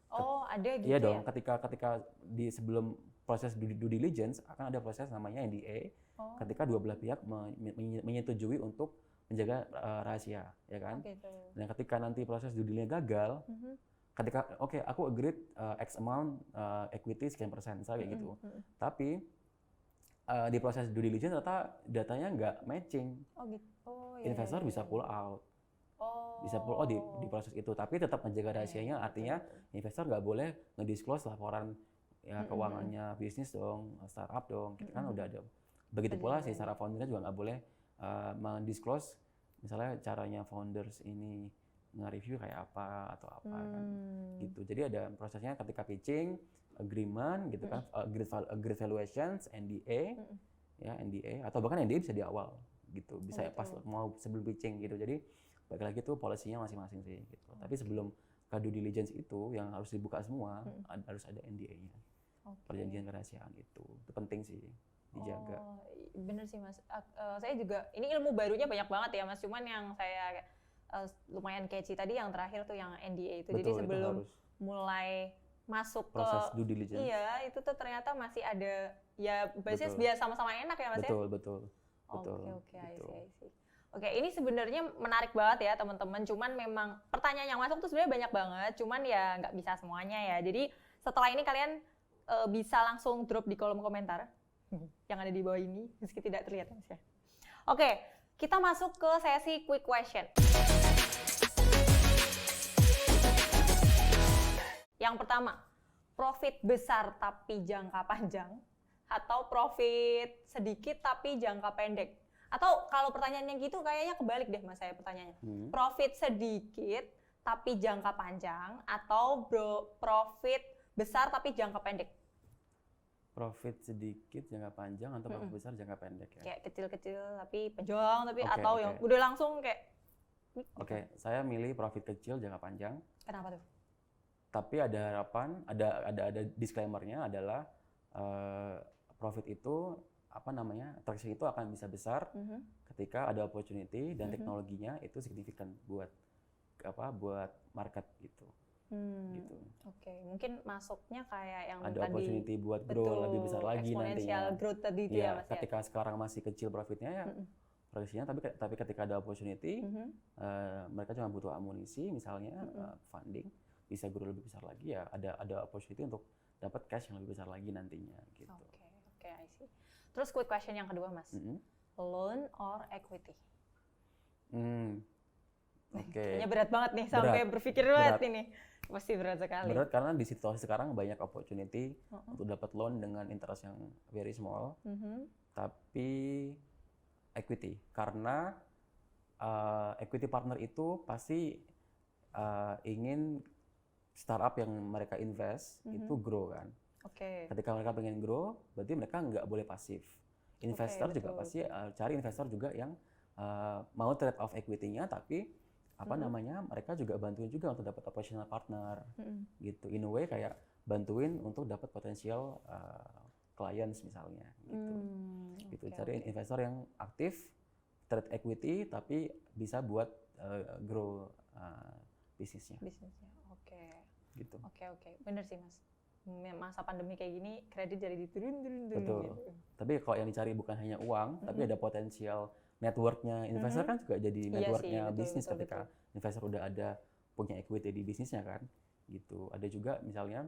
Oh, ada gitu Iya ya? dong, ketika di sebelum proses due diligence akan ada proses namanya NDA. Ketika dua belah pihak menyetujui untuk menjaga rahasia, ya kan? Gitu. Dan ketika nanti proses due diligence gagal, ketika aku agreed X amount equity sekian persen, misalnya kayak gitu. Tapi di proses due diligence ternyata datanya nggak matching. Oh gitu. Oh, Investor bisa pull out. Bisa pull out di proses itu, tapi tetap menjaga rahasianya. Artinya investor nggak boleh ngedisclose laporan ya keuangannya bisnis dong, startup dong. Kita kan udah ada. Begitu pula si startup foundernya juga nggak boleh mendisclose misalnya caranya founders ini nge-review kayak apa atau apa kan gitu. Jadi ada prosesnya ketika pitching, agreement gitu kan, agreed valuations, NDA ya, NDA atau bahkan NDA bisa di awal gitu, bisa pas mau sebelum pitching gitu. Jadi balik lagi tuh polisinya masing-masing sih gitu. Tapi sebelum ke due diligence itu yang harus dibuka semua harus ada NDA-nya. Perjanjian kerahasiaan itu penting sih dijaga. Oh, bener sih Mas. Saya juga ini ilmu barunya banyak banget ya Mas. Cuman yang saya lumayan catchy tadi yang terakhir tuh yang NDA itu. Betul, jadi sebelum itu harus mulai masuk proses ke due diligence. Iya, itu tuh ternyata masih ada ya basis biar sama-sama enak ya Mas ya. Betul. Oke, I see. Oke, ini sebenarnya menarik banget ya teman-teman. Cuman memang pertanyaan yang masuk tuh sebenarnya banyak banget. Cuman ya nggak bisa semuanya ya. Jadi setelah ini kalian bisa langsung drop di kolom komentar yang ada di bawah ini, meski tidak terlihat Mas ya. Oke, kita masuk ke sesi quick question. Yang pertama, profit besar tapi jangka panjang atau profit sedikit tapi jangka pendek? Atau kalau pertanyaannya gitu kayaknya kebalik deh Mas saya pertanyaannya. Profit sedikit tapi jangka panjang atau profit besar tapi jangka pendek? Profit sedikit jangka panjang atau profit besar jangka pendek ya? Kayak kecil-kecil tapi panjang tapi atau yang udah langsung kayak saya milih profit kecil jangka panjang. Kenapa tuh? Tapi ada harapan, ada disclaimer-nya adalah profit itu transaksi itu akan bisa besar ketika ada opportunity dan teknologinya itu signifikan buat market gitu. Gitu. Oke, mungkin masuknya kayak yang ada tadi opportunity buat grow lebih besar lagi nantinya. Exponential growth tadi itu ya Mas ya. Ketika sekarang masih kecil profitnya ya proyeksinya, tapi ketika ada opportunity mereka cuma butuh amunisi misalnya funding bisa grow lebih besar lagi ya ada opportunity untuk dapat cash yang lebih besar lagi nantinya gitu. Oke, I see. Terus quick question yang kedua Mas. Loan or equity? Kayaknya berat banget nih sampai berpikir berat ini. Pasti berat sekali. Berat karena di situasi sekarang banyak opportunity untuk dapat loan dengan interest yang very small. Tapi equity karena equity partner itu pasti ingin startup yang mereka invest itu grow kan. Ketika mereka pengen grow, berarti mereka nggak boleh pasif. Investor juga pasti cari investor juga yang mau trade off equity-nya, tapi mereka juga bantuin juga untuk dapat operational partner, gitu. In a way kayak bantuin untuk dapat potensial clients misalnya, gitu. Cari investor yang aktif, trade equity, tapi bisa buat grow bisnisnya. Gitu. Oke. Bener sih Mas. Masa pandemi kayak gini kredit jadi diturun. Betul. Gitu. Tapi kalau yang dicari bukan hanya uang, tapi ada potensial networknya. Investor kan juga jadi networknya bisnis ketika investor udah ada punya equity di bisnisnya kan. Gitu. Ada juga misalnya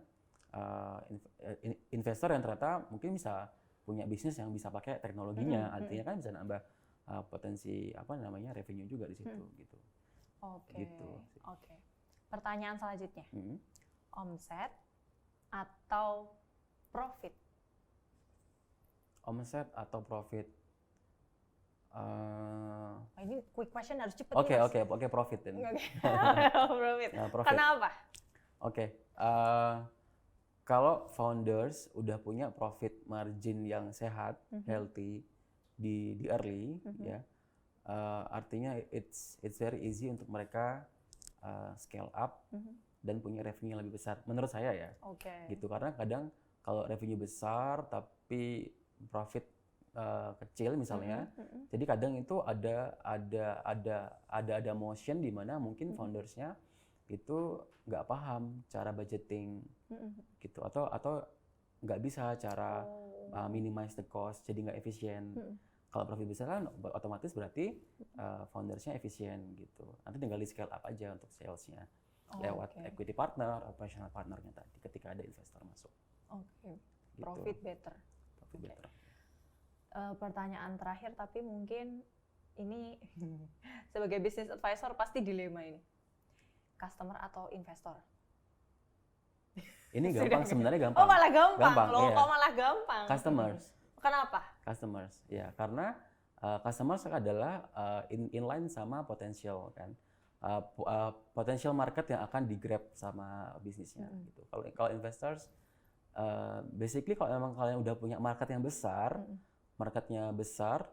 investor yang ternyata mungkin bisa punya bisnis yang bisa pakai teknologinya, artinya kan bisa nambah potensi revenue juga di situ gitu. Oke. Pertanyaan selanjutnya. Omset atau profit? Omset atau profit? Ini quick question harus cepet. Oke, profit dan. Profit. Kenapa? Kalau founders udah punya profit margin yang sehat, healthy di early, ya, artinya it's very easy untuk mereka scale up dan punya revenue yang lebih besar. Menurut saya ya, Oke. gitu. Karena kadang kalau revenue besar tapi profit kecil misalnya, jadi kadang itu ada motion di mana mungkin foundersnya itu nggak paham cara budgeting gitu, atau nggak bisa cara minimize the cost, jadi nggak efisien. Kalau profit besar kan otomatis berarti foundersnya efisien gitu. Nanti tinggal di scale up aja untuk salesnya lewat equity partner, operational partnernya tadi ketika ada investor masuk. Oke. Gitu. Profit better. Better. Pertanyaan terakhir, tapi mungkin ini sebagai business advisor pasti dilema ini. Customer atau investor? Ini gampang, sebenarnya gampang. Oh malah gampang loh, iya. kok malah gampang? Customers. Kenapa? Customers, ya karena customers adalah inline sama potensial kan. Potential market yang akan di-grab sama bisnisnya gitu. Kalau investors, basically kalau memang kalian udah punya market yang besar, marketnya besar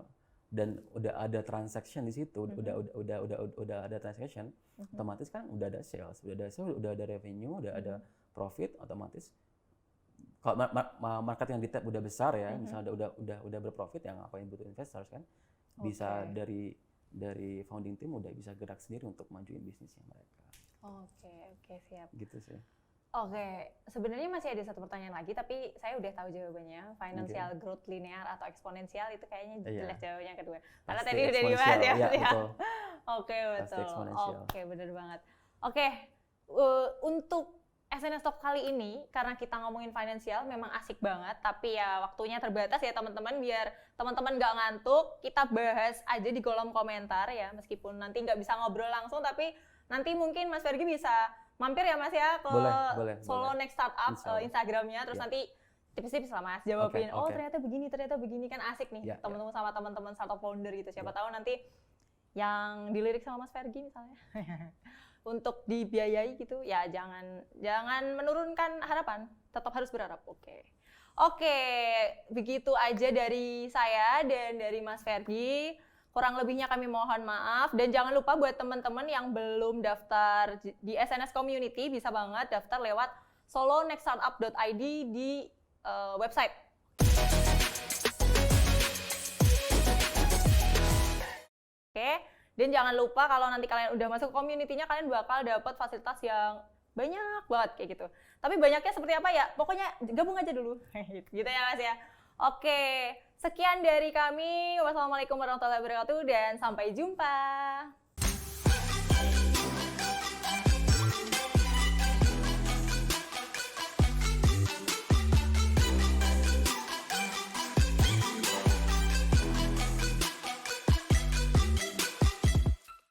dan udah ada transaction di situ, udah ada transaction, otomatis kan udah ada sales, udah ada revenue, udah ada profit, otomatis kalau market yang di tap udah besar ya, misalnya udah berprofit, yang ngapain butuh investors kan, bisa dari founding team udah bisa gerak sendiri untuk majuin bisnisnya mereka. Oke, siap. Gitu sih. Oke, sebenarnya masih ada satu pertanyaan lagi, tapi saya udah tahu jawabannya. Financial growth linear atau eksponensial, itu kayaknya jelas jawabannya kedua. Karena tadi udah dibahas ya. Betul. Oke, betul. Oke, benar banget. Oke, untuk SNS Talk kali ini, karena kita ngomongin finansial, memang asik banget, tapi ya waktunya terbatas ya teman-teman, biar teman-teman nggak ngantuk, kita bahas aja di kolom komentar ya, meskipun nanti nggak bisa ngobrol langsung, tapi nanti mungkin Mas Fergie bisa mampir ya Mas ya ke Solo Next Startup Instagramnya, terus nanti tips-tips lah Mas jawabin. Oh ternyata begini kan asik nih teman-teman sama teman-teman startup founder gitu. Siapa tahu nanti yang dilirik sama Mas Fergie misalnya untuk dibiayai gitu ya, jangan menurunkan harapan, tetap harus berharap. Oke, begitu aja dari saya dan dari Mas Fergie. Kurang lebihnya kami mohon maaf, dan jangan lupa buat teman-teman yang belum daftar di SNS Community, bisa banget daftar lewat solonextstartup.id di website. Oke, dan jangan lupa kalau nanti kalian udah masuk community-nya, kalian bakal dapat fasilitas yang banyak banget kayak gitu. Tapi banyaknya seperti apa ya? Pokoknya gabung aja dulu. Gitu ya Mas ya. Oke, sekian dari kami. Wassalamualaikum warahmatullahi wabarakatuh dan sampai jumpa.